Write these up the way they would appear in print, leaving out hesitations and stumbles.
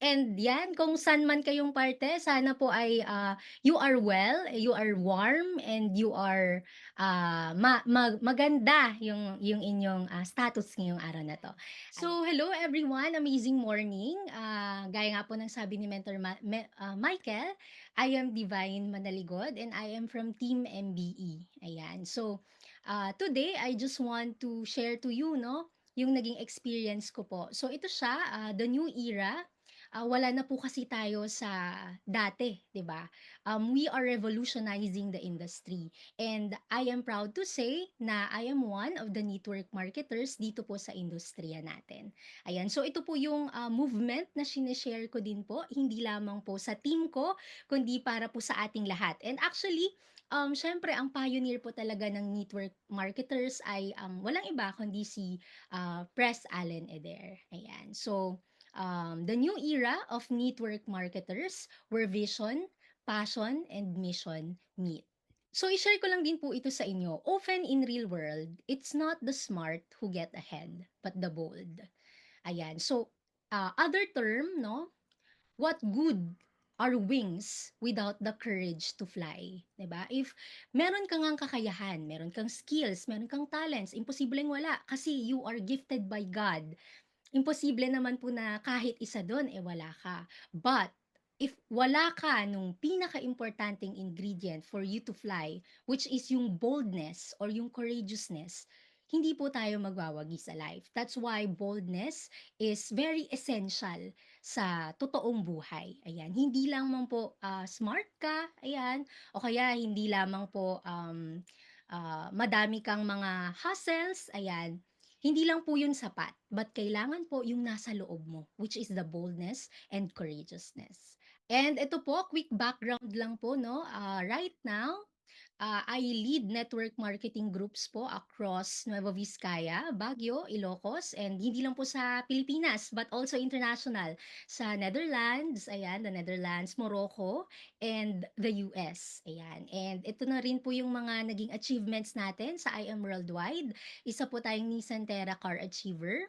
And 'yan, kung saan man kayong parte sana po ay, you are well, you are warm, and you are, maganda yung inyong, status ngayong araw na 'to. Ay, So, hello everyone, amazing morning. Gaya nga po ng sabi ni Mentor Michael, I am Divine Manaligod and I am from Team MBE, ayan. So, today I just want to share to you 'no, yung naging experience ko po. So ito siya, the new era. Wala na po kasi tayo sa dati, 'di ba? We are revolutionizing the industry, and I am proud to say na I am one of the network marketers dito po sa industriya natin. Ayan, so ito po yung, movement na shine-share ko din po, hindi lamang po sa team ko, kundi para po sa ating lahat. And actually, siyempre ang pioneer po talaga ng network marketers ay, walang iba kundi si, Press Allen Eder, ayan. So, the new era of network marketers where vision, passion, and mission meet. So, i-share ko lang din po ito sa inyo. Often in real world, it's not the smart who get ahead, but the bold. Ayan. So, other term, no? What good are wings without the courage to fly? 'Di ba? If meron kang ngang kakayahan, meron kang skills, meron kang talents, imposibleng wala kasi you are gifted by God. Imposible naman po na kahit isa dun, eh, wala ka. But, if wala ka nung pinaka-importanteng ingredient for you to fly, which is yung boldness or yung courageousness, hindi po tayo magwawagi sa life. That's why boldness is very essential sa totoong buhay. Ayan, hindi lamang po smart ka, ayan, o kaya hindi lamang po madami kang mga hustles, ayan, hindi lang po yun sapat, but kailangan po yung nasa loob mo, which is the boldness and courageousness. And ito po, quick background lang po, no? Right now, I lead network marketing groups po across Nueva Vizcaya, Baguio, Ilocos, and hindi lang po sa Pilipinas, but also international. Sa Netherlands, ayan, the Netherlands, Morocco, and the US. Ayan. And ito na rin po yung mga naging achievements natin sa IM Worldwide. Isa po tayong Nissan Terra Car Achiever.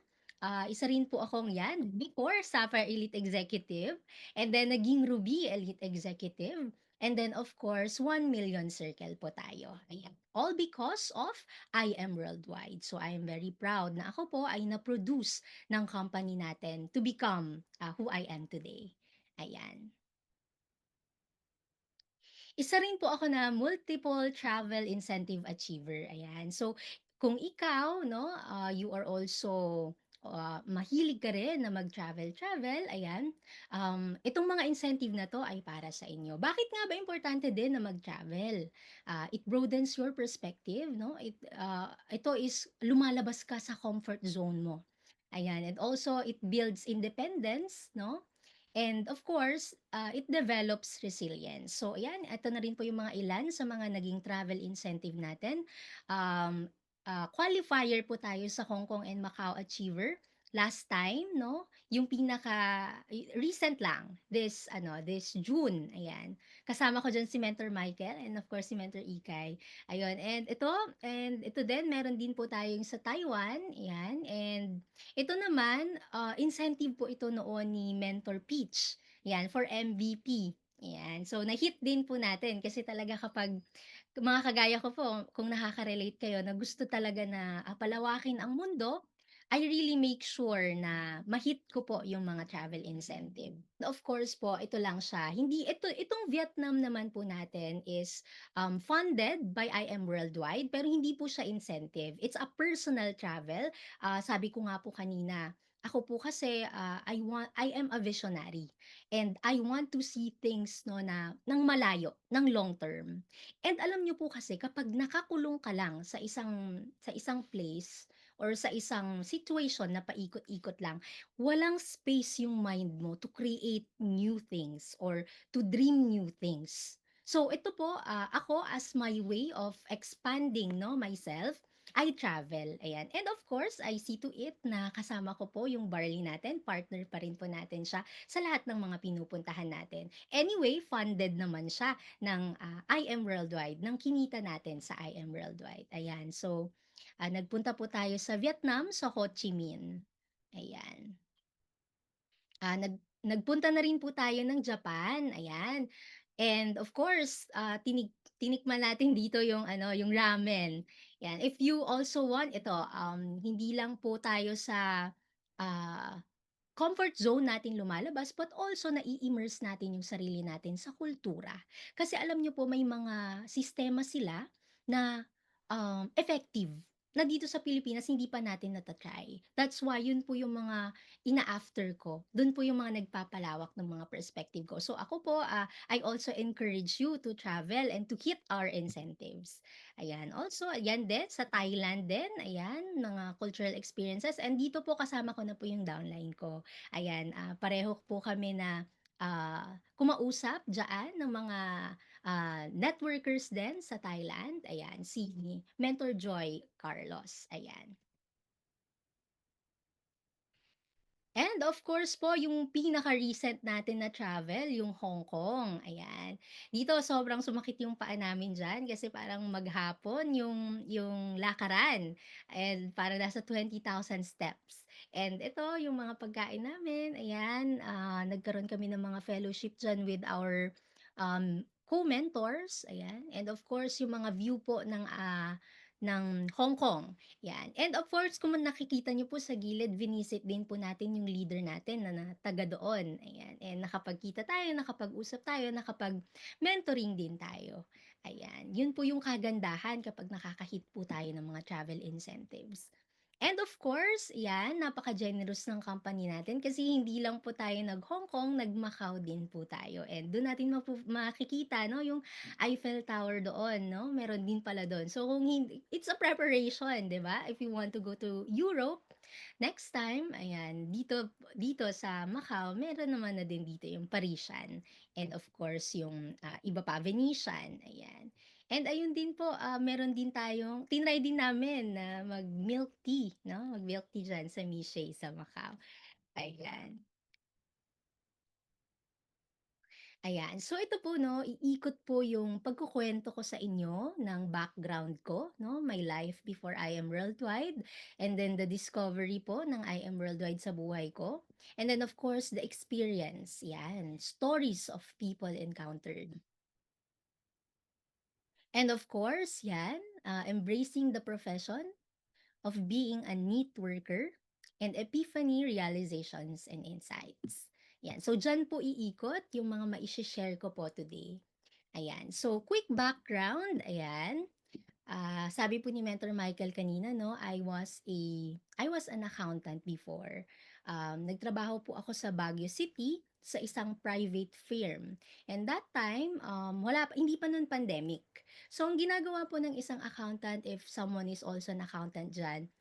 Isa rin po akong yan, before Sapphire Elite Executive, and then naging Ruby Elite Executive. And then of course, 1 million circle po tayo. Ayan. All because of I am worldwide. So I am very proud na ako po ay na-produce ng company natin to become who I am today. Ayan. Isa rin po ako na multiple travel incentive achiever, ayan. So, kung ikaw 'no, you are also, mahilig ka rin na mag-travel-travel, ayan, itong mga incentive na 'to ay para sa inyo. Bakit nga ba importante din na mag-travel? It broadens your perspective 'no, ito is lumalabas ka sa comfort zone mo, ayan. And also it builds independence 'no, and of course, it develops resilience. So ayan, ito na rin po yung mga ilan sa mga naging travel incentive natin. Um, Qualifier po tayo sa Hong Kong and Macau Achiever. Last time, no? Yung recent lang, this June, ayan. Kasama ko diyan si Mentor Michael and of course si Mentor Ikay. Ayun, and ito din meron din po tayong sa Taiwan, ayan. And ito naman, incentive po ito noon ni Mentor Peach, 'yan, for MVP, 'yan. So, na-hit din po natin kasi talaga kapag mga kagaya ko po, kung nakaka-relate kayo na gusto talaga na, palawakin ang mundo, I really make sure na ma-hit ko po yung mga travel incentive. Of course po, ito lang siya, hindi itong Vietnam naman po natin is, funded by IM Worldwide, pero hindi po siya incentive. It's a personal travel. Sabi ko nga po kanina, ako po kasi, I am a visionary and I want to see things 'no na ng malayo, ng long term. And alam niyo po kasi kapag nakakulong ka lang sa isang place or sa isang situation na paikot-ikot lang, walang space yung mind mo to create new things or to dream new things. So ito po, ako as my way of expanding 'no, myself, I travel, ayan. And of course, I see to it na kasama ko po yung Barley natin, partner pa rin po natin siya sa lahat ng mga pinupuntahan natin. Anyway, funded naman siya ng, IM Worldwide, ng kinita natin sa IM Worldwide, ayan. So, nagpunta po tayo sa Vietnam, sa Ho Chi Minh, ayan. nagpunta na rin po tayo ng Japan, ayan. And of course, tinikman natin dito yung ano, yung ramen, 'yan. If you also want ito, hindi lang po tayo sa, ah comfort zone natin lumalabas but also nai-immerse natin yung sarili natin sa kultura. Kasi alam niyo po may mga sistema sila na, effective na dito sa Pilipinas hindi pa natin nata-try. That's why yun po yung mga ina-after ko, dun po yung mga nagpapalawak ng mga perspective ko. So ako po, I also encourage you to travel and to hit our incentives. Ayan, also ayan din sa Thailand din, ayan, mga cultural experiences and dito po kasama ko na po yung downline ko. Ayan, pareho po kami na, kumausap diyaan ng mga, networkers din sa Thailand, ayan, si Mentor Joy Carlos, ayan. And of course po, yung pinaka-recent natin na travel, yung Hong Kong, ayan. Dito sobrang sumakit yung paa namin diyan kasi parang maghapon yung lakaran and parang nasa 20,000 steps. And ito yung mga pagkain namin, ayan, nagkaroon kami ng mga fellowship diyan with our, co-mentors, ayan. And of course, yung mga view po ng Hong Kong. 'Yan. And of course, kung nakikita niyo po sa gilid, vinisit din po natin yung leader natin na taga doon, ayan. And nakapagkita tayo, nakapag-usap tayo, nakapag-mentoring din tayo, ayan. Yun po yung kagandahan kapag nakaka-hit po tayo ng mga travel incentives. And of course, 'yan, napaka-generous ng company natin kasi hindi lang po tayo nag-Hong Kong, nag-Macau din po tayo and do'n natin makikita 'no, yung Eiffel Tower doon 'no, meron din pala do'n. So kung hindi it's a preparation, 'di ba? If you want to go to Europe, next time, ayan, dito dito sa Macau meron naman na din dito yung Parisian and of course yung, iba pa, Venetian, ayan. And ayun din po, meron din tayong tinry din namin na mag-milk tea 'no, mag-milk tea diyan sa Mixe sa Macau, ayan. Ayan. So ito po 'no, iikot po yung pagkukuwento ko sa inyo ng background ko 'no, my life before I am worldwide, and then the discovery po ng I am worldwide sa buhay ko, and then of course the experience, 'yan, stories of people encountered. And of course 'yan, embracing the profession of being a neat worker and epiphany realizations and insights. 'Yan. So diyan po iikot yung mga mai-she-share ko po today. Ayan. So, quick background, ayan. Sabi po ni Mentor Michael kanina 'no, I was an accountant before. Nagtrabaho po ako sa Baguio City sa isang private firm. And that time, wala pa hindi pa nun pandemic. So, ang ginagawa po ng isang accountant if someone is also an accountant diyan,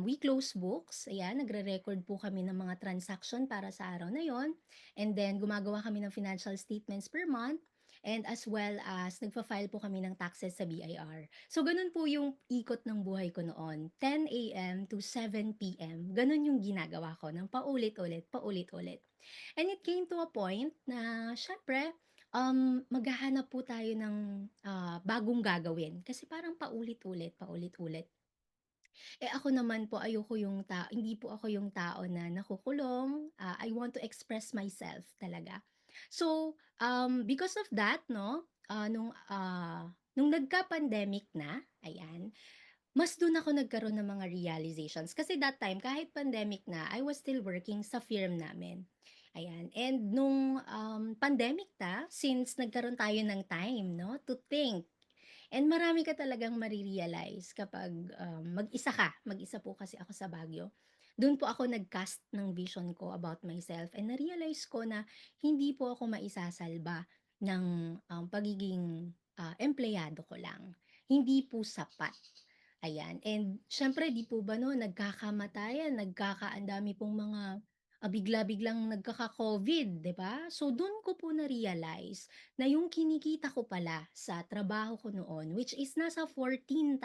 we close books, ayan, nagre-record po kami ng mga transaction para sa araw na yon. And then gumagawa kami ng financial statements per month. And as well as nagfa-file po kami ng taxes sa BIR. So ganun po yung ikot ng buhay ko noon, 10 AM to 7 PM, ganun yung ginagawa ko ng paulit-ulit, paulit-ulit. And it came to a point na siyempre, maghahanap po tayo ng, bagong gagawin kasi parang paulit-ulit, paulit-ulit. Eh, ako naman po ayoko yung hindi po ako yung tao na nakukulong, I want to express myself talaga. So, because of that 'no, nung nagka-pandemic na, ayan, mas dun ako nagkaroon ng mga realizations. Kasi that time kahit pandemic na, I was still working sa firm namin, ayan. And nung, pandemic na, since nagkaroon tayo ng time 'no, to think. And marami ka talagang kapag, mag-isa po kasi ako sa Baguio. Dun po ako nag-cast ng vision ko about myself and na-realize ko na hindi po ako maisasalba ng, pagiging, empleyado ko lang. Hindi po sapat, ayan. And siyempre 'di po ba 'no, nagkakamatayan, ang dami pong mga, bigla-biglang nagkaka-COVID, 'di ba? So dun ko po na-realize na yung kinikita ko pala sa trabaho ko noon, which is nasa 14,000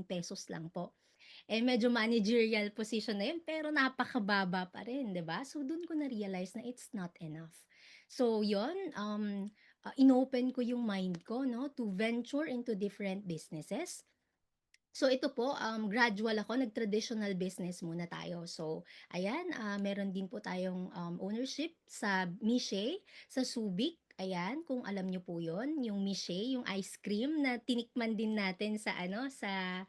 pesos lang po. Eh, medyo managerial position na yun, pero napakababa pa rin, 'di ba? So, dun ko na-realize na it's not enough. So, yun, inopen ko yung mind ko, no, to venture into different businesses. So ito po, gradual ako, nag-traditional business muna tayo. So ayan, meron din po tayong, ownership sa Miche, sa Subic, ayan, kung alam niyo po 'yun, yung Miche, yung ice cream na tinikman din natin sa ano, sa,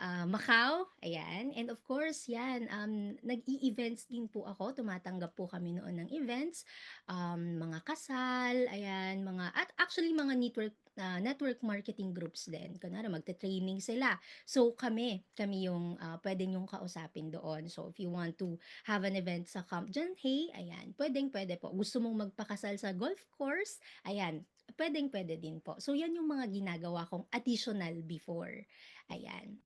Macau, ayan. And of course 'yan, nag-e-events din po ako, tumatanggap po kami noon ng events, mga kasal, ayan, mga at actually mga network marketing groups din. Kunwari magte-training sila. So kami yung, puwede niyong kausapin doon. So if you want to have an event sa Camp John Hay, ayan, puwedeng-puwede po. Gusto mong magpakasal sa golf course, ayan, puwedeng-puwede din po. So yan yung mga ginagawa kong additional before, ayan.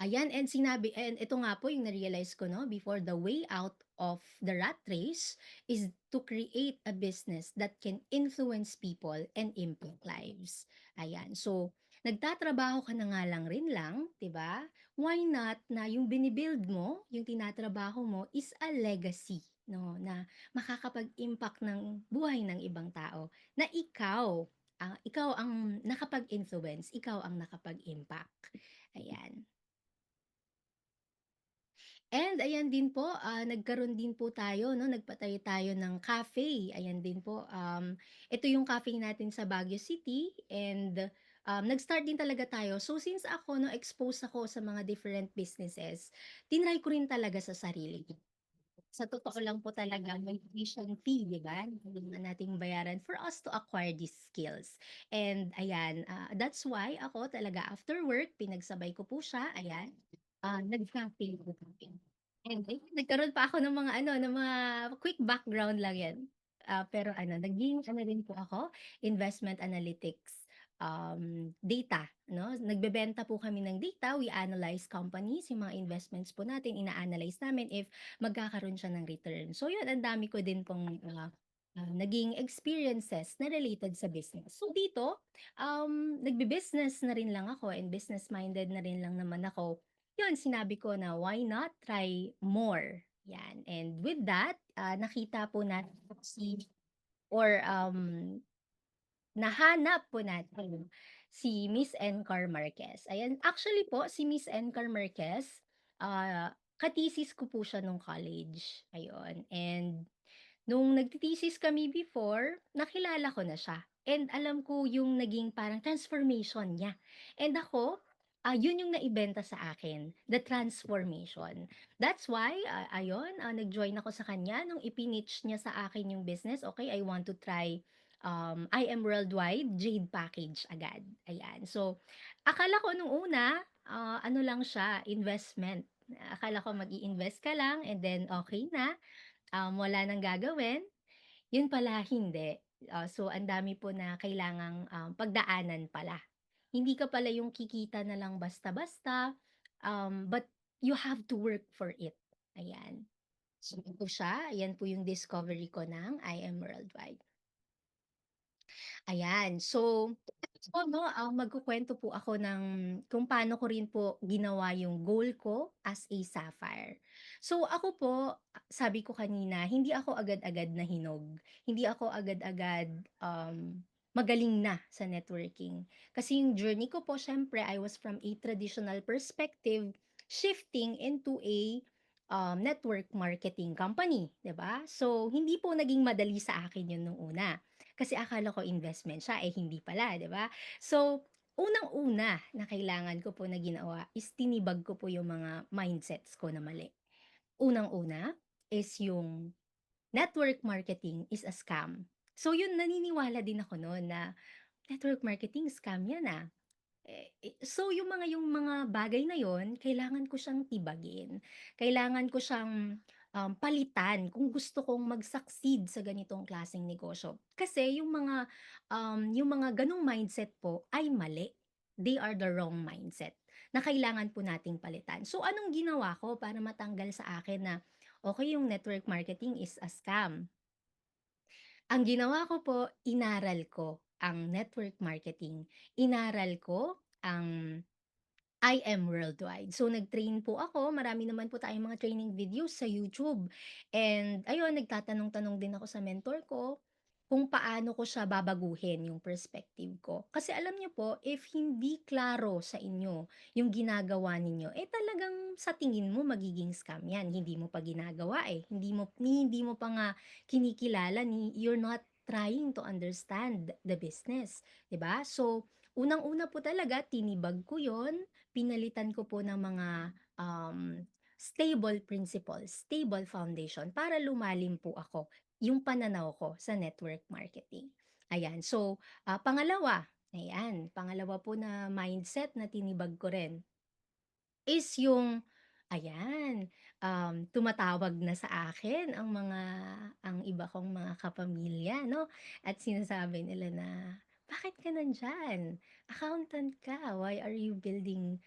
Ayan, and ito nga po yung na-realize ko 'no, before, the way out of the rat race is to create a business that can influence people and impact lives. Ayan, so nagtatrabaho ka na nga lang rin lang, 'di ba? Why not na yung mo, yung tinatrabaho mo is a legacy 'no, na makakapag-impact ng buhay ng ibang tao na ikaw ang nakapag-influence, ikaw ang nakapag-impact, ayan. And ayan din po, nagkaroon din po tayo 'no, nagpatayo tayo ng cafe, ayan din po. Ito yung cafe natin sa Baguio City and, nag-start din talaga tayo. So since ako 'no, exposed ako sa mga different businesses, tinry ko rin talaga sa sarili ko. Sa totoo lang po talaga may tuition fee, 'di ba, na kailangan nating bayaran for us to acquire these skills. And ayan, that's why ako talaga after work pinagsabay ko po siya, ayan, nag-cafe po kami. And ayun, nagkaroon pa ako ng mga ano, ng mga quick background lang 'yan. Pero ano, naging ano rin po ako, investment analytics, data 'no. Nagbebenta po kami ng data, we analyze companies, yung mga investments po natin ina-analyze namin if magkakaroon siya ng return. So yun, ang dami ko din pong, naging experiences na related sa business. So dito, nagbi-business na rin lang ako and business-minded na rin lang naman ako. Yun, sinabi ko na why not try more, 'yan. And with that, nakita po natin si or, nahanap po natin si Miss Encar Marquez. Ayan, actually po si Miss Encar Marquez, ka-thesis ko po siya nung college, ayun. And nung nagte-thesis kami before, nakilala ko na siya and alam ko yung naging parang transformation niya. And ako, yun yung naibenta sa akin, the transformation. That's why, ayun, nag-join ako sa kanya nung ipinitch niya sa akin yung business. Okay, I want to try I am worldwide Jade package agad. Ayan. So, akala ko nung una, ano lang siya, investment. Akala ko mag-i-invest ka lang and then okay na, wala nang gagawin, yun pala hindi. So ang dami po na kailangang, pagdaanan pala. Hindi ka pala yung kikita na lang basta-basta, but you have to work for it, ayan. So ito siya, ayan po yung discovery ko ng I Am Worldwide. Ayan. So 'no, magkukuwento po ako ng kung paano ko rin po ginawa yung goal ko as a Sapphire. So ako po, sabi ko kanina, hindi ako agad-agad na hinog. Hindi ako agad-agad, magaling na sa networking. Kasi yung journey ko po siyempre I was from a traditional perspective, shifting into a, network marketing company, 'di ba? So hindi po naging madali sa akin yun nung una. Kasi akala ko investment siya, eh, hindi pala, 'di ba? So, unang-una na kailangan ko po na ginawa is tinibag ko po yung mga mindsets ko na mali. Unang-una is yung network marketing is a scam. So yun, naniniwala din ako no'n na network marketing scam 'yan, so yung mga bagay na yon kailangan ko siyang tibagin. Kailangan ko siyang, palitan kung gusto kong mag-succeed sa ganitong klaseng negosyo. Kasi yung mga gano'ng mindset po ay mali. They are the wrong mindset na kailangan po nating palitan. So anong ginawa ko para matanggal sa akin na, okay yung network marketing is a scam. Ang ginawa ko po, inaral ko ang network marketing. Inaral ko ang I am worldwide. So nag-train po ako, marami naman po tayong mga training videos sa YouTube. And ayun, nagtatanong-tanong din ako sa mentor ko kung paano ko siya babaguhin yung perspective ko. Kasi alam niyo po, if hindi klaro sa inyo yung ginagawa ninyo, eh talagang sa tingin mo magiging scam yan. Hindi mo pa ginagawa eh. Hindi mo pa nga kinikilala you're not trying to understand the business, 'di ba? So, unang-una po talaga tinibag ko 'yon, pinalitan ko po ng mga stable principles, stable foundation para lumalim po ako yung pananaw ko sa network marketing. Ayan. So, pangalawa po na mindset na tinibag ko rin is yung ayan, tumatawag na sa akin ang iba kong mga kapamilya 'no, at sinasabi nila na, "Bakit ka nandiyan? Accountant ka, why are you building,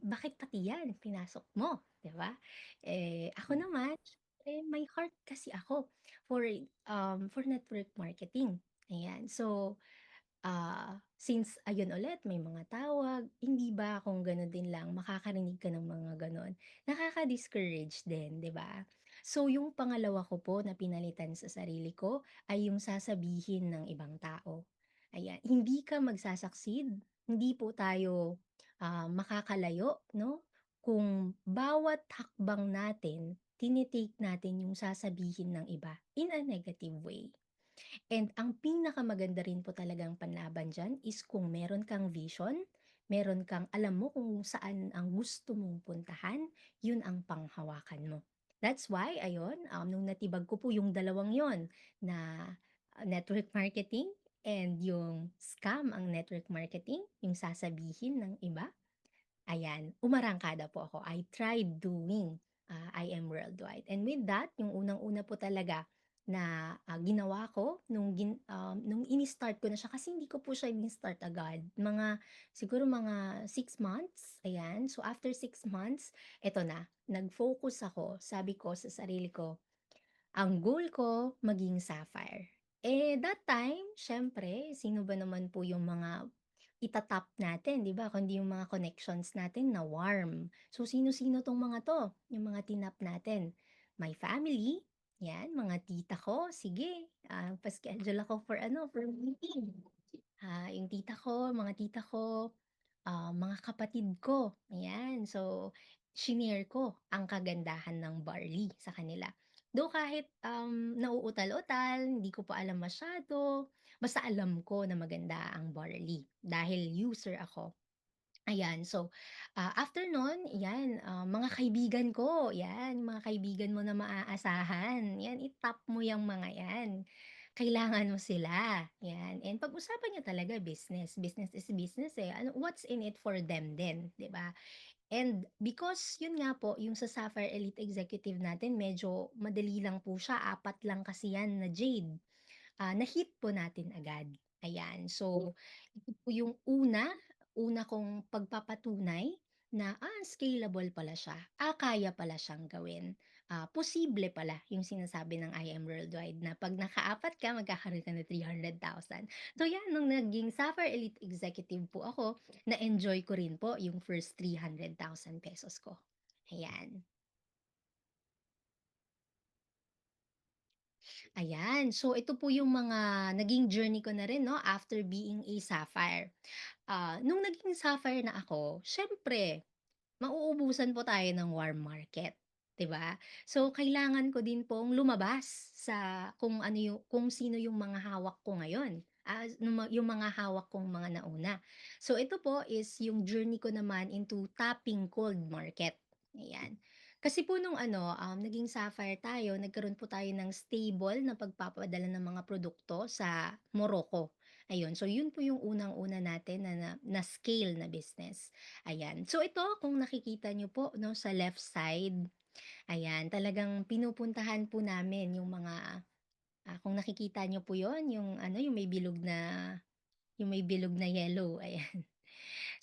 bakit pati 'yan pinasok mo?" 'Di ba? Eh, ako Hmm, naman, eh may heart kasi ako for network marketing, ayan. So, since ayun ulit may mga tawag, hindi ba kung gano'n din lang makakarinig ka ng mga gano'n, nakaka-discourage din, 'di ba? So, yung pangalawa ko po na pinalitan sa sarili ko ay yung sasabihin ng ibang tao. Ayan, hindi ka magsa-succeed, hindi po tayo, makakalayo 'no, kung bawat hakbang natin natin yung sasabihin ng iba in a negative way. And ang pinakamaganda rin po talagang panlaban diyan is kung meron kang vision, meron kang alam mo kung saan ang gusto mong puntahan, yun ang panghawakan mo. That's why ayun, nung natibag ko po yung dalawang yon na, network marketing and yung scam ang network marketing, yung sasabihin ng iba. Ayan, umarangkada po ako. I tried doing, I Am Worldwide. And with that, yung unang-una po talaga na, ginawa ko nung ini-start ko na siya kasi hindi ko po siya ini-start agad. Siguro mga 6 months, ayan. So, after 6 months, eto na, nag-focus ako. Sabi ko sa sarili ko, ang goal ko maging sapphire. Eh, that time siyempre sino ba naman po yung mga natin 'di ba kundi yung mga connections natin na warm. So sino-sino 'tong mga 'to, yung mga tinap natin? My family, 'yan mga tita ko, sige, pa-schedule ako for meeting. Yung mga tita ko, mga kapatid ko, ayan. So, shinare ko ang kagandahan ng barley sa kanila. Though kahit, nauutal-utal, hindi ko pa alam masyado, basta alam ko na maganda ang barley dahil user ako. Ayan, so, after nun, 'yan, mga kaibigan ko, 'yan, mga kaibigan mo na maaasahan, 'yan, i-top mo 'yang mga 'yan. Kailangan mo sila, 'yan. And pag-usapan niyo talaga business, business is business, eh, what's in it for them din, 'di ba? And because yun nga po, yung sa Sapphire Elite Executive natin medyo madali lang po siya, 4 lang kasi 'yan na jade. Na-hit po natin agad, ayan. So, ito po yung una kong pagpapatunay na, scalable pala siya, kaya pala siyang gawin. Posible pala yung sinasabi ng I Am Worldwide na 'pag nakaapat ka magkakaroon ka ng 300,000. So 'yan, nung naging Sapphire Elite Executive po ako, na-enjoy ko rin po yung first 300,000 pesos ko, ayan. Ayan, so ito po yung mga naging journey ko na rin 'no, after being a Sapphire. Nung naging Sapphire na ako, siyempre mauubusan po tayo ng warm market, 'di ba? So, kailangan ko din pong lumabas sa kung sino yung mga hawak ko ngayon, yung mga hawak kong mga nauna. So, ito po is yung journey ko naman into tapping cold market, ayan. Kasi po nung naging Sapphire tayo, nagkaroon po tayo ng stable na pagpapadala ng mga produkto sa Morocco. Ayun, so yun po yung unang-una natin na scale na business. Ayan. So ito kung nakikita niyo po 'no, sa left side, ayan, talagang pinupuntahan po namin yung mga, kung nakikita niyo po yon yung yung may bilog na yellow, ayan.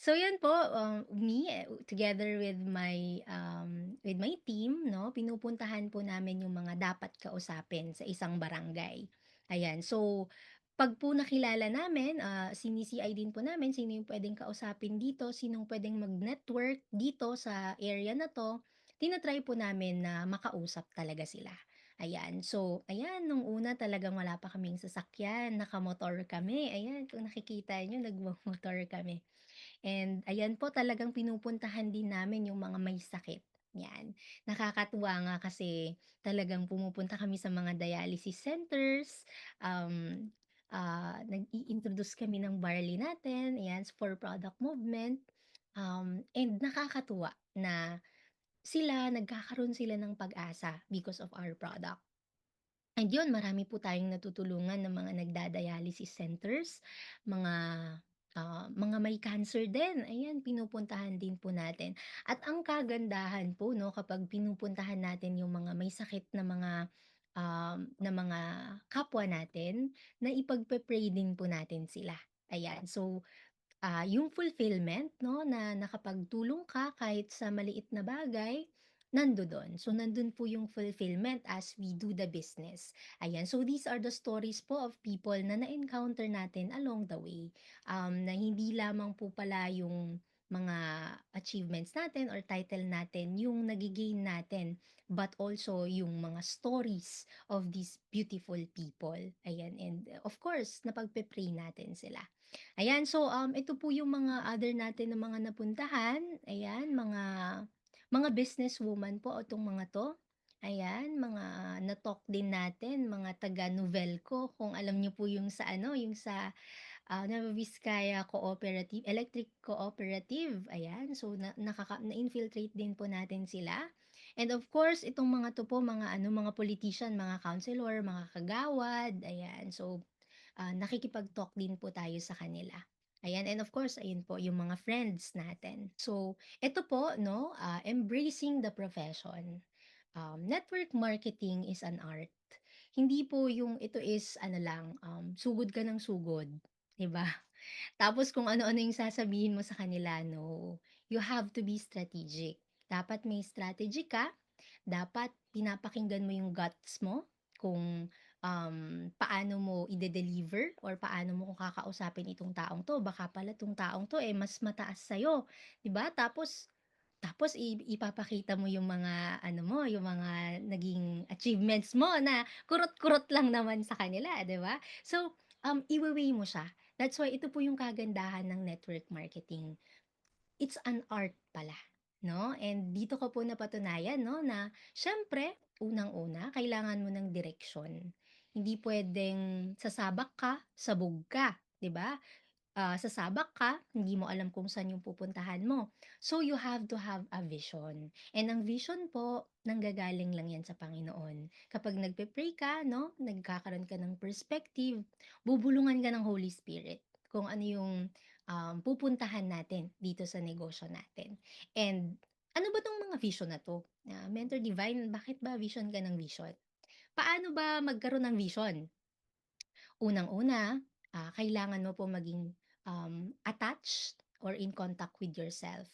So yun po, together with my team 'no, pinupuntahan po namin yung mga dapat kausapin sa isang barangay. Ayan, so 'pag po nakilala namin, sini-CI din po namin sino yung puwedeng kausapin dito, sinong puwedeng mag-network dito sa area na 'to, tina-try po namin na makausap talaga sila. Ayan, so ayan nung una talagang wala pa kaming sasakyan, nakamotor kami, ayan kung nakikita niyo nagmomotor kami. And ayan po talagang pinupuntahan din namin yung mga may sakit, 'yan. Nakakatuwa nga kasi talagang pumupunta kami sa mga dialysis centers, um, nag-i-introduce kami ng barley natin, ayan, for product movement, and nakakatuwa na nagkakaroon sila ng pag-asa because of our product. And yun, marami po tayong natutulungan ng mga nagda-dialysis centers, mga, mga may cancer din, ayan, pinupuntahan din po natin. At ang kagandahan po 'no, kapag pinupuntahan natin yung mga may sakit na mga kapwa natin, na ipagpe-pray din po natin sila, ayan. So, yung fulfillment 'no, na nakapagtulong ka kahit sa maliit na bagay, nandodo'n. So, nandun po yung fulfillment as we do the business. Ayan, so these are the stories po of people na na-encounter natin along the way. Na hindi lamang po pala yung mga achievements natin or title natin yung natin, but also yung mga stories of these beautiful people. Ayan, and of course napagpe-pray natin sila. Ayan, so, ito po yung mga other natin na mga napuntahan, ayan, mga businesswoman po itong mga 'to. Ayan, mga na-talk din natin, mga taga Novelco, kung alam niyo po yung sa ano, yung sa, Nueva Vizcaya Electric Cooperative, ayan. So, na-infiltrate din po natin sila. And of course, itong mga 'to po, mga ano, mga politician, mga councilor, mga kagawad, ayan. So, nakikipag-talk din po tayo sa kanila. Ayan, and of course, ayun po, yung mga friends natin. So, eto po, no, embracing the profession. Network marketing is an art. Hindi po yung ito is ano lang, sugod ka ng sugod, 'di ba? Tapos kung ano-ano yung sasabihin mo sa kanila, no. You have to be strategic. Dapat may strategy ka, dapat pinapakinggan mo yung guts mo kung, paano mo ide-deliver or paano mo kakausapin itong taong 'to. Baka pala 'tong taong 'to, eh, mas mataas sa'yo, 'di ba? Tapos tapos ipapakita mo yung mga ano mo, yung mga naging achievements mo na kurot-kurot lang naman sa kanila, 'di ba? So, iwe-weigh mo siya. That's why ito po yung kagandahan ng network marketing. It's an art pala, 'no? And dito ko po napatunayan 'no, na siyempre unang-una kailangan mo ng direksyon. Hindi puwedeng sasabak ka, sabog ka, 'di ba? Sasabak ka, hindi mo alam kung saan yung pupuntahan mo. So, you have to have a vision. And ang vision po, nanggagaling lang yan sa Panginoon. Kapag nagpe-pray ka, no, nagkakaroon ka ng perspective, bubulungan ka ng Holy Spirit kung ano yung pupuntahan natin dito sa negosyo natin. And ano ba tong mga vision na to? Mentor Divine, bakit ba vision ka ng vision? Paano ba magkaroon ng vision? Unang-una, kailangan mo po maging, attached or in contact with yourself.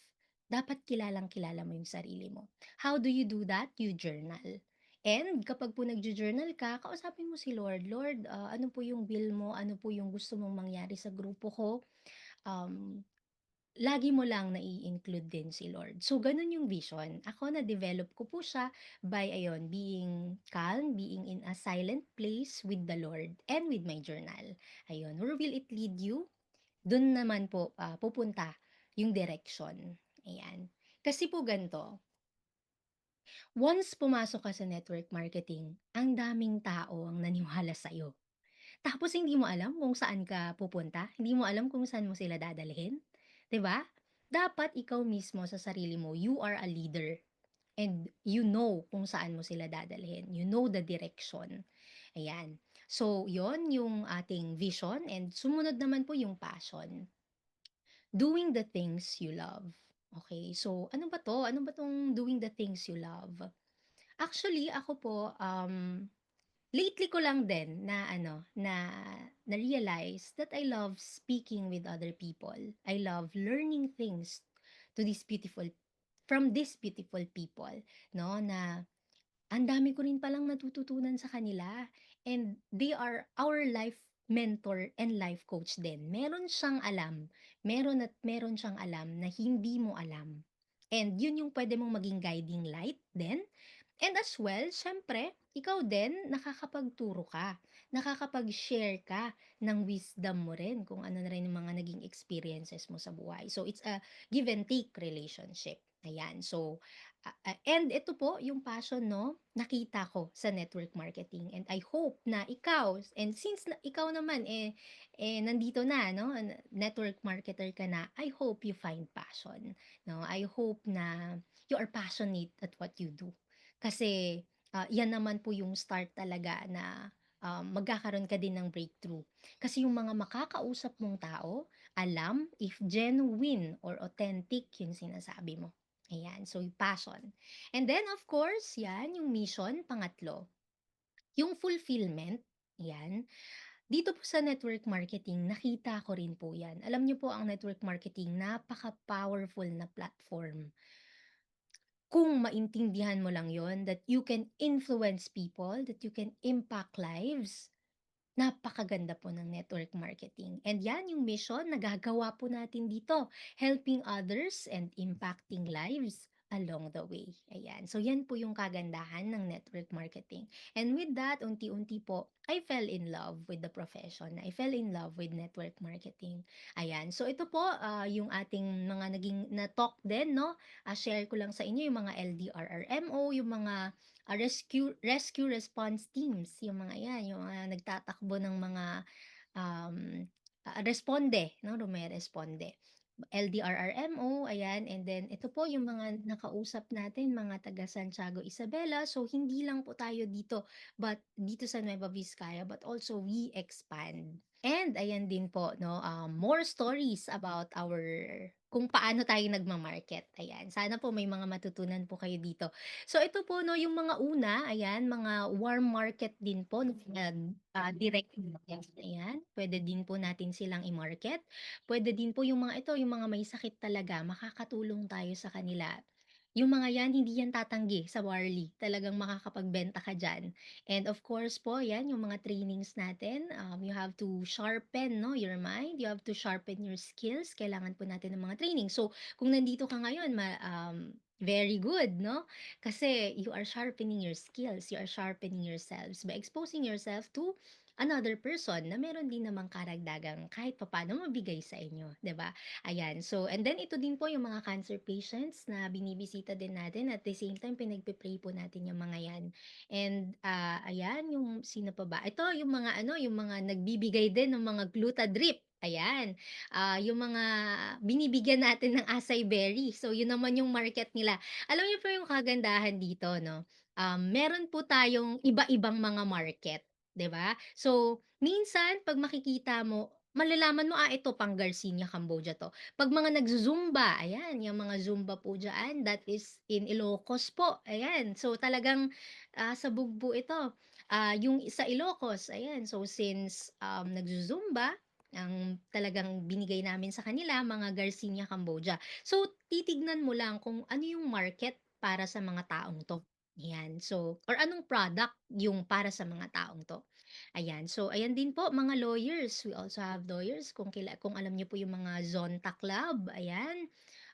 Dapat kilalang-kilala mo yung sarili mo. How do you do that? You journal. And kapag po nagjo-journal ka, kausapin mo si Lord, "Lord, ano po yung will mo? Ano po yung gusto mong mangyari sa grupo ko?" Um, Lagi mo lang nai-include din si Lord. So, gano'n yung vision. Ako na-develop ko po siya by ayun, being calm, being in a silent place with the Lord and with my journal. Ayun, where will it lead you? Do'n naman po, pupunta yung direction, ayan. Kasi po ganito, once pumasok ka sa network marketing, ang daming tao ang naniwala sa'yo. Tapos hindi mo alam kung saan ka pupunta, hindi mo alam kung saan mo sila dadalhin, 'di ba? Dapat ikaw mismo sa sarili mo, you are a leader and you know kung saan mo sila dadalhin. You know the direction. Ayan. So, yon yung ating vision and sumunod naman po yung passion. Doing the things you love. Okay, so ano ba 'to? Ano ba 'tong doing the things you love? Actually, ako po, lately ko lang din na ano, na-realize that I love speaking with other people. I love learning things to these beautiful from these beautiful people, 'no, na ang dami ko rin palang natututunan sa kanila and they are our life mentor and life coach din. Meron siyang alam, meron at meron siyang alam na hindi mo alam. And yun yung pwede mong maging guiding light din And as well, siyempre, ikaw din nakakapagturo ka, nakakapag-share ka ng wisdom mo rin kung ano na rin yung mga naging experiences mo sa buhay. So, it's a give and take relationship. Ayan. So, and ito po yung passion, no, nakita ko sa network marketing. And I hope na ikaw, and since ikaw naman, nandito na, no, network marketer ka na, I hope you find passion. No? I hope na you are passionate at what you do. Kasi, yan naman po yung start talaga na, magkakaroon ka din ng breakthrough. Kasi yung mga makakausap mong tao, alam if genuine or authentic yung sinasabi mo. Ayan, so yung passion. And then of course, yan yung mission, pangatlo, yung fulfillment, yan. Dito po sa network marketing, nakita ko rin po yan. Alam niyo po ang network marketing, napaka-powerful na platform kung maintindihan mo lang yon that you can influence people, that you can impact lives, napakaganda po ng network marketing. And yan yung mission na gagawa po natin dito, helping others and impacting lives along the way. Ayan. So yan po yung kagandahan ng network marketing. And with that, unti-unti po, I fell in love with the profession. I fell in love with network marketing. Ayan. So ito po, yung ating mga naging na-talk din, no? Share ko lang sa inyo yung mga LDRRMO, yung mga rescue response teams, yung mga 'yan, yung mga nagtatakbo ng mga, um, responde 'no, rumeresponde. LDRRMO, ayan, and then ito po yung mga nakausap natin, mga taga Santiago Isabela. So, hindi lang po tayo dito, but dito sa Nueva Vizcaya, but also we expand. And ayan din po 'no, more stories about our kung paano tayo nagma-market, ayan. Sana po may mga matutunan po kayo dito. So ito po 'no, yung mga una, ayan, mga warm market din po, direct market, ayan. Puwede din po natin silang i-market. Puwede din po yung mga ito, yung mga may sakit talaga, makakatulong tayo sa kanila. Yung mga 'yan, hindi 'yan tatanggi sa Warli, talagang makakapagbenta ka diyan. And of course po, 'yan yung mga trainings natin, you have to sharpen 'no, your mind, you have to sharpen your skills, kailangan po natin ng mga training. So, kung nandito ka ngayon very good 'no, kasi you are sharpening your skills, you are sharpening yourselves by exposing yourself to another person na meron din namang karagdagang kahit papaano mabigay sa inyo, 'di ba? Ayan, so and then ito din po yung mga cancer patients na binibisita din natin at the same time pinagpe-pray po natin yung mga 'yan. And, ayan yung sino pa ba? Ito yung mga ano, yung mga nagbibigay din ng mga Glutadrip, ayan. Yung mga binibigyan natin ng acai berry. So yun naman yung market nila. Alam niyo po yung kagandahan dito 'no, meron po tayong iba-ibang mga market, 'di ba? So, minsan 'pag makikita mo, malalaman mo, ito pang Garcinia, Cambodia 'to. 'Pag mga nagzu-Zumba, ayan, yung mga Zumba po diyaan, that is in Ilocos po, ayan. So, talagang, sa Bugbo ito. Yung sa Ilocos, ayan, so since, nagzu-Zumba, ang talagang binigay namin sa kanila mga Garcinia, Cambodia. So, titignan mo lang kung ano yung market para sa mga taong 'to, ayan. So or anong product yung para sa mga taong 'to. Ayan, so ayan din po mga lawyers, we also have lawyers kung alam niyo po yung mga Zonta Club, ayan.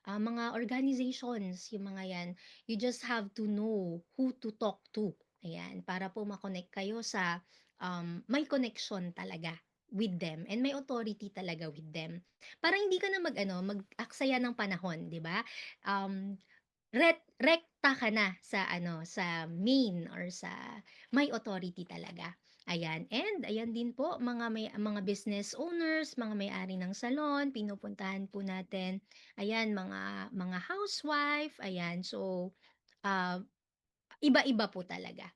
Mga organizations, yung mga 'yan, you just have to know who to talk to, ayan, para po kayo sa, may connection talaga with them and may authority talaga with them. Para hindi ka na mag-ano, mag-aksaya ng panahon, 'di ba? Um, rekta ka na sa ano, sa main or sa may authority talaga. Ayan, and ayan din po mga business owners, mga may-ari ng salon, pinupuntahan po natin. Ayan, mga housewife, ayan. So, ah, iba-iba po talaga.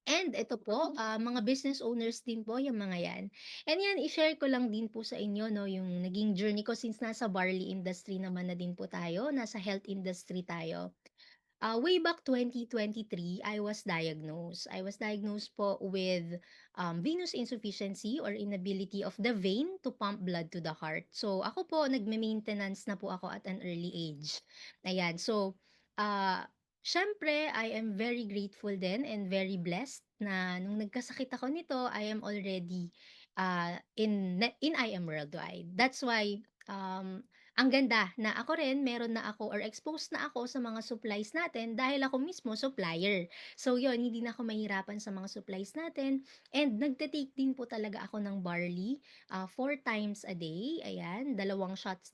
And ito po, mga business owners din po yung mga 'yan. And 'yan, i-share ko lang din po sa inyo 'no, yung naging journey ko since nasa barley industry naman na din po tayo, nasa health industry tayo. Way back 2023, I was diagnosed. I was diagnosed po with venous insufficiency or inability of the vein to pump blood to the heart. So, ako po, nagme-maintenance na po ako at an early age. Ayan. So, uh, syempre, I am very grateful din and very blessed na nung nagkasakit ako nito, I am already in I am worldwide. That's why Ang ganda na ako rin meron na ako or exposed na ako sa mga supplies natin dahil ako mismo supplier. So yun, hindi na ako mahirapan sa mga supplies natin and nagte-take din po talaga ako ng barley, 4 times a day, ayan, dalawang shots.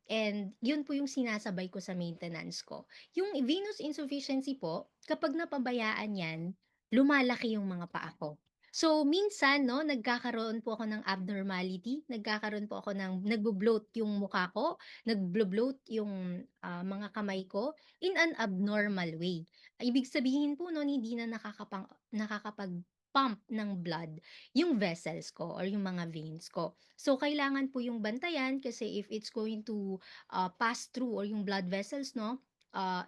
And yun po yung sinasabay ko sa maintenance ko. Yung venous insufficiency po, kapag napabayaan yan, lumalaki yung mga paa ko. So, minsan 'no, nagkakaroon po ako ng abnormality, nagkakaroon po ako ng nagbo-bloat yung mukha ko, nagbo-bloat yung, mga kamay ko in an abnormal way. Ibig sabihin po nun hindi na nakakapag-pump ng blood yung vessels ko or yung mga veins ko. So, kailangan po yung bantayan kasi if it's going to, pass through or yung blood vessels 'no,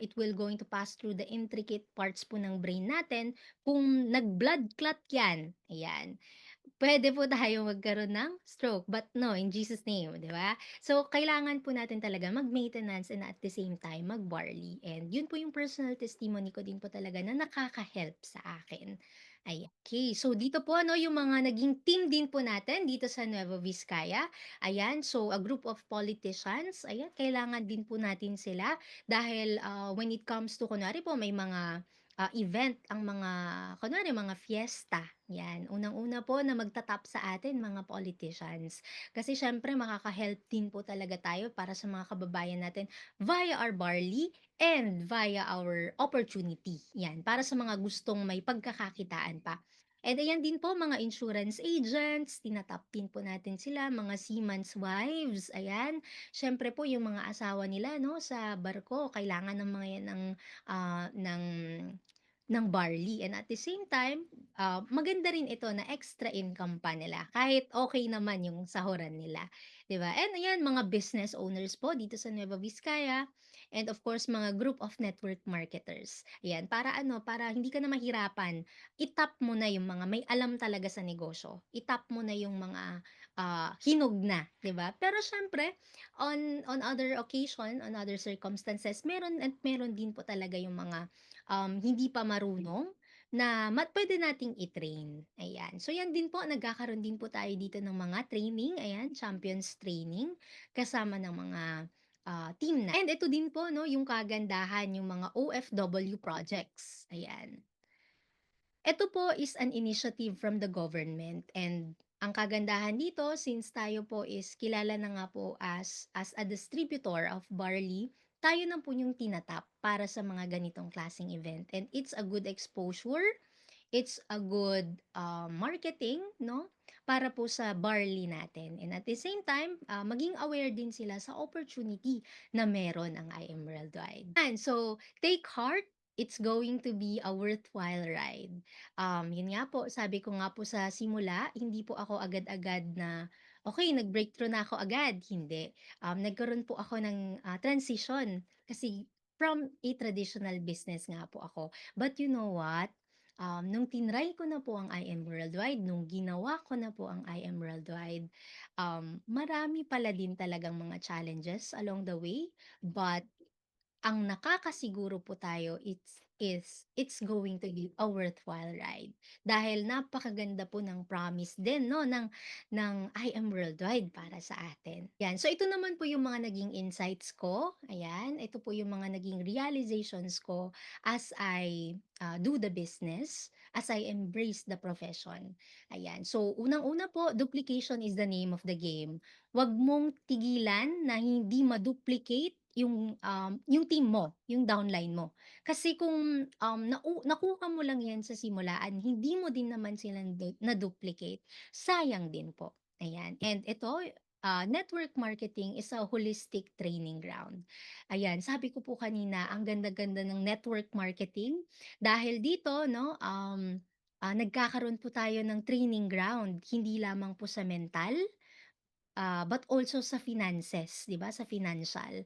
it will going to pass through the intricate parts po ng brain natin kung nag-blood clot 'yan, ayan, puwede po tayo magkaroon ng stroke, but no, in Jesus' name, 'di ba? So, kailangan po natin talaga mag-maintenance and at the same time mag-barley and yun po yung personal testimony ko din po talaga na nakaka-help sa akin, ayan. Okey, so dito po 'no, yung mga naging team din po natin dito sa Nueva Vizcaya, ayan. So, a group of politicians, ayan, kailangan din po natin sila dahil, when it comes to kunwari po may mga event ang mga kunwari mga fiesta, 'yan. Unang-una po na magta-top sa atin mga politicians. Kasi siyempre makaka-help din po talaga tayo para sa mga kababayan natin via our barley and via our opportunity, 'yan. Para sa mga gustong may pagkakakitaan pa. And ayan din po mga insurance agents, tina-top din po natin sila, mga seamen's wives, ayan. Siyempre po yung mga asawa nila 'no, sa barko kailangan ng mga 'yan ng barley and at the same time, maganda rin ito na extra income pa nila kahit okay naman yung sahuran nila, 'di ba? And ayan, mga business owners po dito sa Nueva Vizcaya and of course mga group of network marketers. Ayan, para ano, para hindi ka na mahirapan, i-tap mo na yung mga may alam talaga sa negosyo. I-tap mo na yung mga, hinog na, 'di ba? Pero siyempre on other occasion, on other circumstances, meron at meron din po talaga yung mga hindi pa marunong na puwede nating i-train, ayan. So 'yan din po, nagkakaroon din po tayo dito ng mga training, ayan, champions training kasama ng mga, team na and ito din po 'no, yung kagandahan, yung mga OFW projects, ayan. Ito po is an initiative from the government and ang kagandahan dito since tayo po is kilala na nga po as a distributor of barley, tayo na po yung tinatap para sa mga ganitong klaseng event and it's a good exposure, it's a good, marketing 'no, para po sa barley natin and at the same time, maging aware din sila sa opportunity na meron ang IM Worldwide. And so, take heart, it's going to be a worthwhile ride. Yun nga po, sabi ko nga po sa simula, hindi po ako agad-agad na, okay nag-breakthrough na ako agad, hindi. Nagkaroon po ako ng, transition kasi from a traditional business nga po ako. But you know what? Nung tinry ko na po ang IM Worldwide, nung ginawa ko na po ang IM Worldwide, marami pala din talagang mga challenges along the way, but ang nakakasiguro po tayo it's going to be a worthwhile ride. Dahil napakaganda po ng promise din 'no ng I Am Worldwide para sa atin. 'Yan, so ito naman po yung mga naging insights ko, ayan. Ito po yung mga naging realizations ko as I, do the business, as I embrace the profession. Ayan, so unang-una po, duplication is the name of the game. 'Wag mong tigilan na hindi ma-duplicate yung team mo, yung downline mo. Kasi kung, nakuha mo lang 'yan sa simulaan, hindi mo din naman sila na-duplicate, sayang din po, ayan. And ito, network marketing is a holistic training ground. Ayan, sabi ko po kanina, ang ganda-ganda ng network marketing dahil dito 'no, nagkakaroon po tayo ng training ground, hindi lamang po sa mental, but also sa finances, 'di ba, sa financial.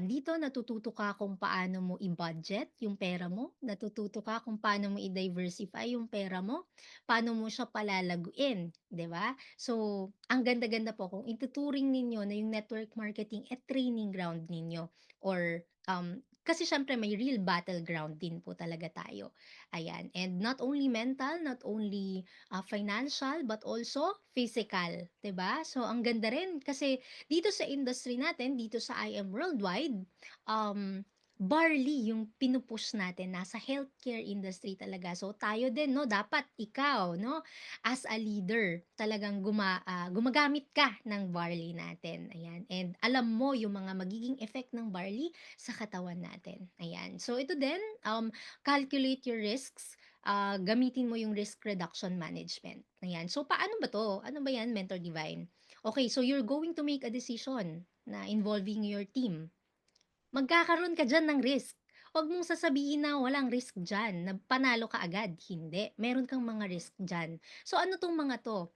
Dito natututo ka kung paano mo i-budget yung pera mo, natututo ka kung paano mo i-diversify yung pera mo, paano mo siya palalaguin, 'di ba? So, ang ganda-ganda po kung ituturing ninyo na yung network marketing at training ground ninyo or kasi siyempre may real battleground din po talaga tayo, ayan. And not only mental, not only, financial, but also physical, 'di ba? So ang ganda rin kasi dito sa industry natin, dito sa IM Worldwide, um, barley yung natin, nasa healthcare industry talaga. So tayo din 'no, dapat ikaw 'no, as a leader talagang gumagamit ka ng barley natin, ayan. And alam mo yung mga magiging effect ng barley sa katawan natin, ayan. So ito din, calculate your risks, gamitin mo yung risk reduction management, ayan. So paano ba 'to? Ano ba 'yan, Mentor Divine? Okay, so you're going to make a decision na involving your team. Magkakaroon ka diyan ng risk. Huwag mong sasabihin na walang risk diyan, na panalo ka agad, hindi. Meron kang mga risk diyan. So ano 'tong mga 'to?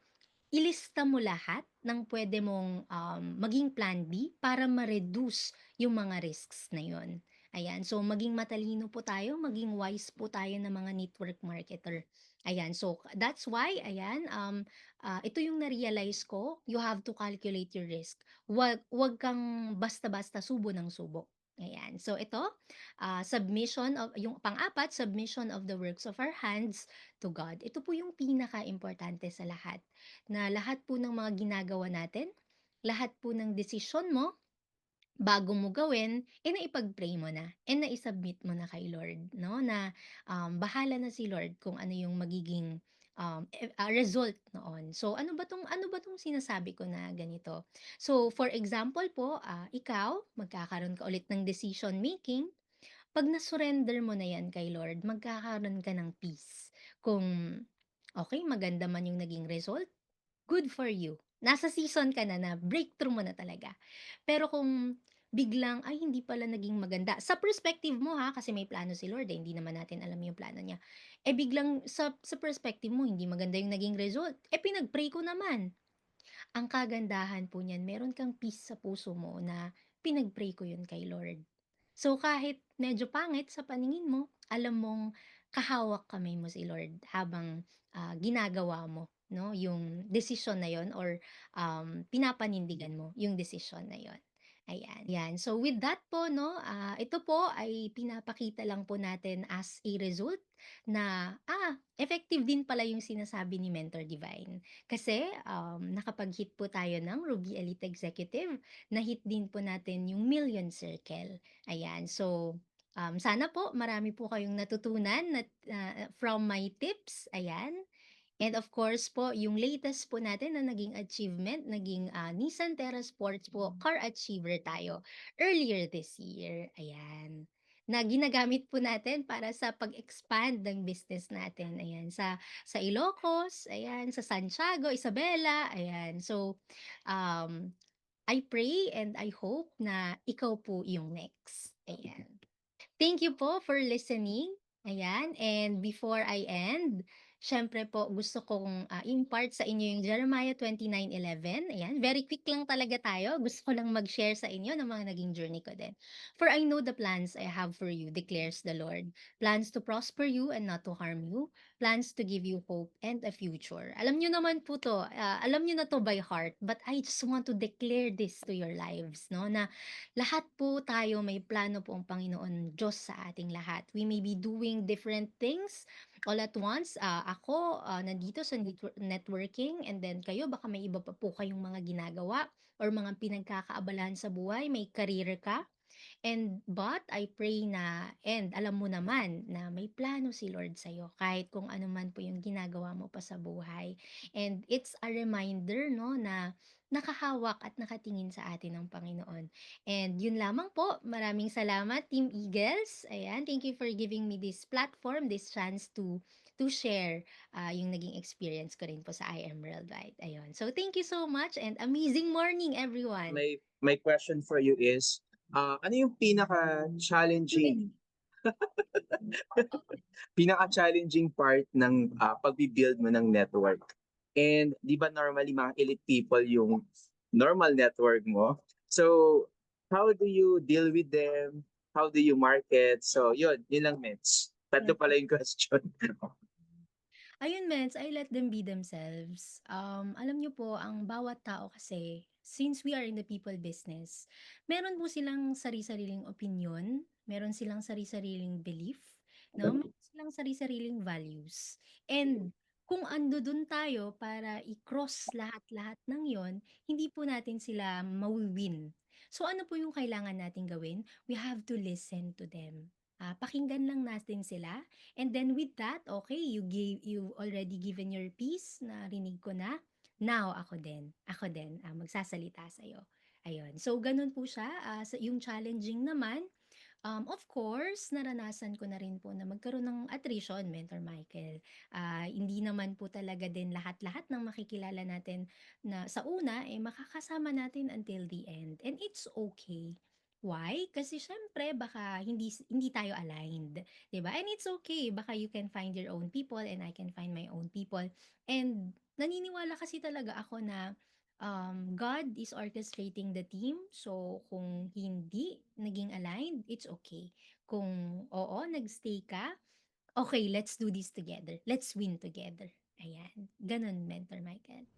Ilista mo lahat ng puwede mong, maging plan B para ma-reduce yung mga risks na yun. Ayan, so maging matalino po tayo, maging wise po tayo na mga network marketer. Ayan, so that's why ayan, ito yung na-realize ko, you have to calculate your risk. Wag kang basta-basta subo ng subo. Ayan, so ito, submission of yung pang-apat, submission of the works of our hands to God. Ito po yung pinaka importante sa lahat na lahat po ng mga ginagawa natin, lahat po ng desisyon mo, bago mo gawin, naipag-pray mo na and nai-submit mo na kay Lord, no? Na bahala na si Lord kung ano yung magiging result noon. So ano ba tong sinasabi ko na ganito? So for example po, ikaw magkakaroon ka ulit ng decision making. Pag na-surrender mo na yan kay Lord, magkakaroon ka ng peace. Kung okay, maganda man yung naging result, good for you. Nasa season ka na na breakthrough mo na talaga. Pero kung biglang, ay hindi pala naging maganda, sa perspective mo ha, kasi may plano si Lord, hindi naman natin alam yung plano niya. Biglang sa perspective mo, hindi maganda yung naging result. Pinag-pray ko naman. Ang kagandahan po niyan, meron kang peace sa puso mo na pinag-pray ko yun kay Lord. So kahit medyo pangit sa paningin mo, alam mong kahawak kamay mo si Lord habang ginagawa mo, no, yung desisyon na yon or pinapanindigan mo yung desisyon na yon. Ayan. Yan. So with that po, no, ito po ay pinapakita lang po natin as a result na, effective din pala yung sinasabi ni Mentor Divine. Kasi, nakapag-hit po tayo ng Ruby Elite Executive, na-hit din po natin yung Million Circle. Ayan, so, sana po marami po kayong natutunan from my tips, ayan. And of course po, yung latest po natin na naging achievement, naging Nissan Terra Sports po, car achiever tayo earlier this year. Ayan. Na ginagamit po natin para sa pag-expand ng business natin. Ayan. Sa Ilocos, ayan. Sa Santiago, Isabela, ayan. So, um, I pray and I hope na ikaw po yung next. Ayan. Thank you po for listening. Ayan, and before I end, siyempre po gusto kong, impart sa inyo yung Jeremiah 29:11. Ayan, very quick lang talaga tayo. Gusto ko lang mag-share sa inyo ng mga naging journey ko din. "For I know the plans I have for you, declares the Lord, plans to prosper you and not to harm you, plans to give you hope and a future." Alam niyo naman po 'to, alam niyo na 'to by heart, but I just want to declare this to your lives 'no, na lahat po tayo may plano po ang Panginoon Diyos sa ating lahat. We may be doing different things all at once. Ako, nandito sa networking, and then kayo baka may iba pa po kayong mga ginagawa or mga pinagkakaabalahan sa buhay, may career ka. But I pray na and alam mo naman na may plano si Lord sa'yo kahit kung ano man po yung ginagawa mo pa sa buhay. And it's a reminder 'no, na nakahawak at nakatingin sa atin ang Panginoon. And yun lamang po, maraming salamat Team Eagles. Ayan, thank you for giving me this platform, this chance to share, yung naging experience ko rin po sa I Am Worldwide. Ayun. So thank you so much and amazing morning everyone. My question for you is, ano yung pinaka-challenging pinaka-challenging part ng pagbi-build mo ng network? And 'di ba normally mga elite people yung normal network mo? So, how do you deal with them? How do you market? So, yun lang Mets. Tatlo pala yung question. Ayun mens, I let them be themselves. Alam niyo po ang bawat tao kasi, since we are in the people business, meron po silang sari-sariling opinyon, meron silang sari-sariling belief, 'no, meron silang sari-sariling values. And kung andodon tayo para i-cross lahat-lahat ng 'yon, hindi po natin sila mawi-win. So ano po yung kailangan nating gawin? We have to listen to them. Pakinggan lang natin sila, and then with that, okay, you've already given your piece, narinig ko na. Now ako din, magsasalita sa'yo. Ayun. So gano'n po siya, sa yung challenging naman, of course, naranasan ko na rin po na magkaroon ng attrition, Mentor Michael. Hindi naman po talaga din lahat-lahat ng makikilala natin na sa una, eh, makakasama natin until the end. And it's okay. Why? Kasi syempre baka hindi tayo aligned, 'di ba? And it's okay. Baka you can find your own people and I can find my own people. And naniniwala kasi talaga ako na God is orchestrating the team. So, kung hindi naging aligned, it's okay. Kung oo, nagstay ka, okay, let's do this together. Let's win together. Ayan. Ganun, Mentor Michael.